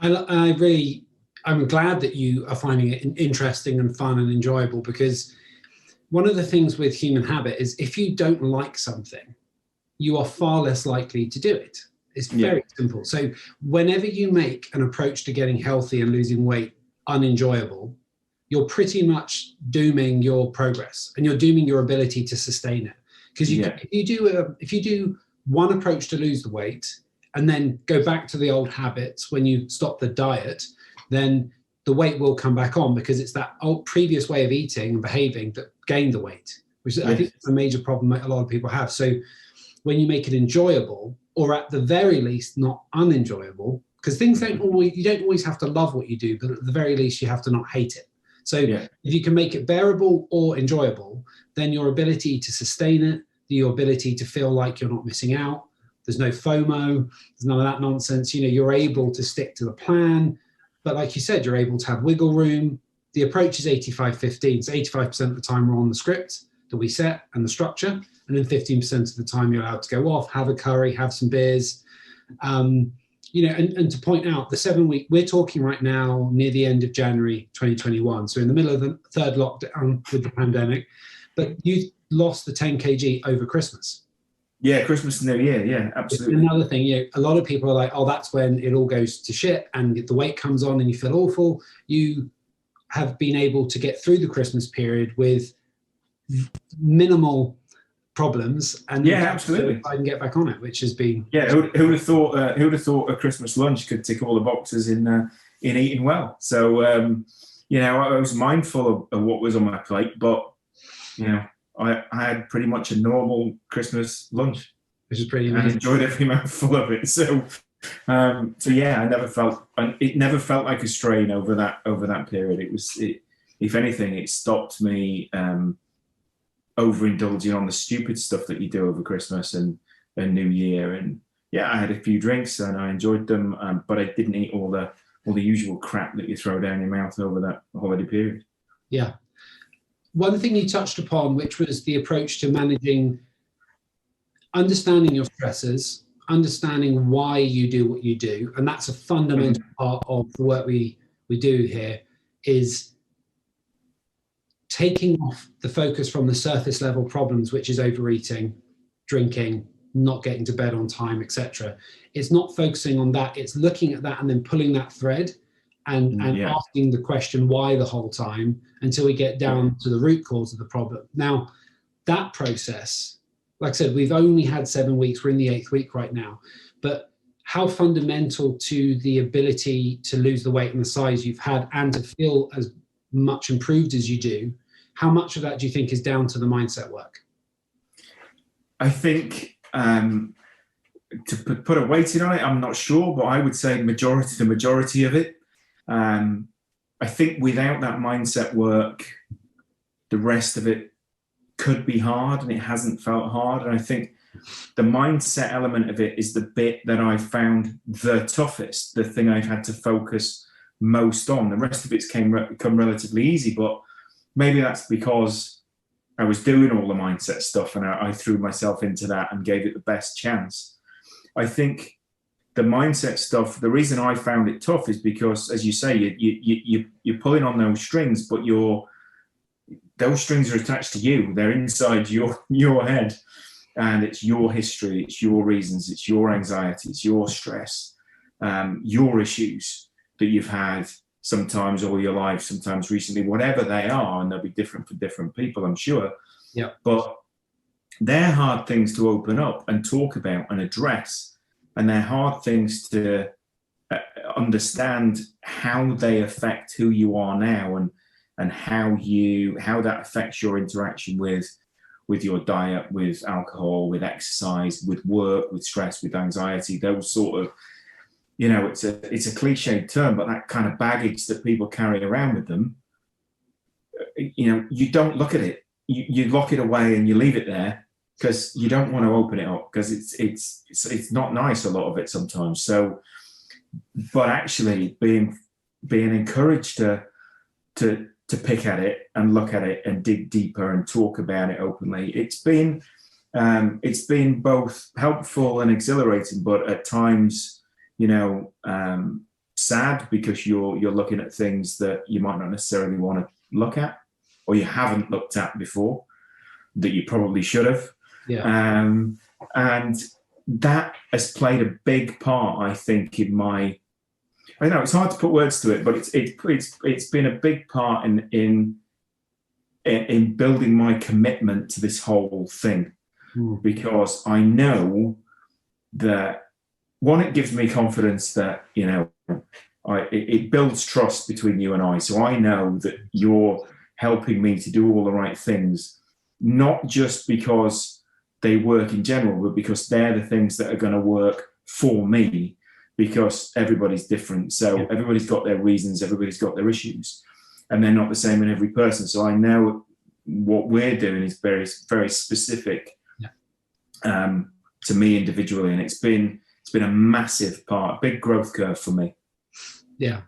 I'm glad that you are finding it interesting and fun and enjoyable, because one of the things with human habit is if you don't like something, you are far less likely to do it. It's Yeah, very simple. So whenever you make an approach to getting healthy and losing weight unenjoyable, you're pretty much dooming your progress and you're dooming your ability to sustain it. Because yeah, if you do one approach to lose the weight and then go back to the old habits when you stop the diet, then the weight will come back on, because it's that old previous way of eating and behaving that gained the weight, which I think yes, is a major problem that a lot of people have. So when you make it enjoyable, or at the very least not unenjoyable, because things don't always, you don't always have to love what you do, but at the very least you have to not hate it. So yeah, if you can make it bearable or enjoyable, then your ability to sustain it, your ability to feel like you're not missing out, there's no FOMO, there's none of that nonsense. You're able to stick to the plan. But like you said, you're able to have wiggle room. The approach is 85-15. So 85% of the time we're on the script that we set and the structure. And then 15% of the time you're allowed to go off, have a curry, have some beers. And to point out, the 7 week, we're talking right now near the end of January 2021. So in the middle of the third lockdown with the pandemic, but you lost the 10 kg over Christmas. yeah. Christmas and New Year, yeah, It's absolutely. another thing, a lot of people are like, oh, that's when it all goes to shit and the weight comes on and you feel awful. You have been able to get through the Christmas period with minimal problems and Yeah, then absolutely. I can get back on it, which has been. Yeah, who'd have thought? Who'd have thought a Christmas lunch could tick all the boxes in eating well? So I was mindful of what was on my plate, but I had pretty much a normal Christmas lunch Which is pretty and amazing. enjoyed every mouthful of it. So yeah, it never felt like a strain over that period. If anything, it stopped me overindulging on the stupid stuff that you do over Christmas and New Year. And yeah, I had a few drinks and I enjoyed them, but I didn't eat all the usual crap that you throw down your mouth over that holiday period. Yeah. One thing you touched upon, which was the approach to managing, understanding your stresses, understanding why you do what you do, and that's a fundamental part of the work we do here, is taking off the focus from the surface level problems, which is overeating, drinking, not getting to bed on time, etc. It's not focusing on that. It's looking at that and then pulling that thread and Yeah, asking the question why the whole time until we get down to the root cause of the problem. Now, that process, like I said, we've only had 7 weeks. We're in the 8th week right now. But how fundamental to the ability to lose the weight and the size you've had and to feel as much improved as you do, how much of that do you think is down to the mindset work? I think to put a weighting on it, I'm not sure, but I would say the majority of it. I think without that mindset work, the rest of it could be hard, and it hasn't felt hard. And I think the mindset element of it is the bit that I found the toughest, the thing I've had to focus most on. The rest of it's come relatively easy, but maybe that's because I was doing all the mindset stuff and I threw myself into that and gave it the best chance. I think the mindset stuff, the reason I found it tough is because, as you say, you're pulling on those strings, but those strings are attached to you. They're inside your head, and it's your history, it's your reasons, it's your anxiety, it's your stress, your issues that you've had sometimes all your life, sometimes recently, whatever they are, and they'll be different for different people, I'm sure. Yeah. But they're hard things to open up and talk about and address, and they're hard things to understand how they affect who you are now and how that affects your interaction with your diet, with alcohol, with exercise, with work, with stress, with anxiety. Those sort of, it's a cliched term, but that kind of baggage that people carry around with them, you don't look at it. You lock it away and you leave it there because you don't want to open it up because it's not nice, a lot of it sometimes. So, but actually being encouraged to pick at it and look at it and dig deeper and talk about it openly, it's been both helpful and exhilarating, but at times, sad because you're looking at things that you might not necessarily want to look at, or you haven't looked at before that you probably should have. And that has played a big part, I think, in my. I know it's hard to put words to it, but it's been a big part in building my commitment to this whole thing, because I know that, one, it gives me confidence that, you know, it builds trust between you and I. So I know that you're helping me to do all the right things, not just because they work in general, but because they're the things that are going to work for me, because everybody's different. So everybody's got their reasons, everybody's got their issues, and they're not the same in every person. So I know what we're doing is very, very specific to me individually, and it's been a massive part, a big growth curve for me. Yeah,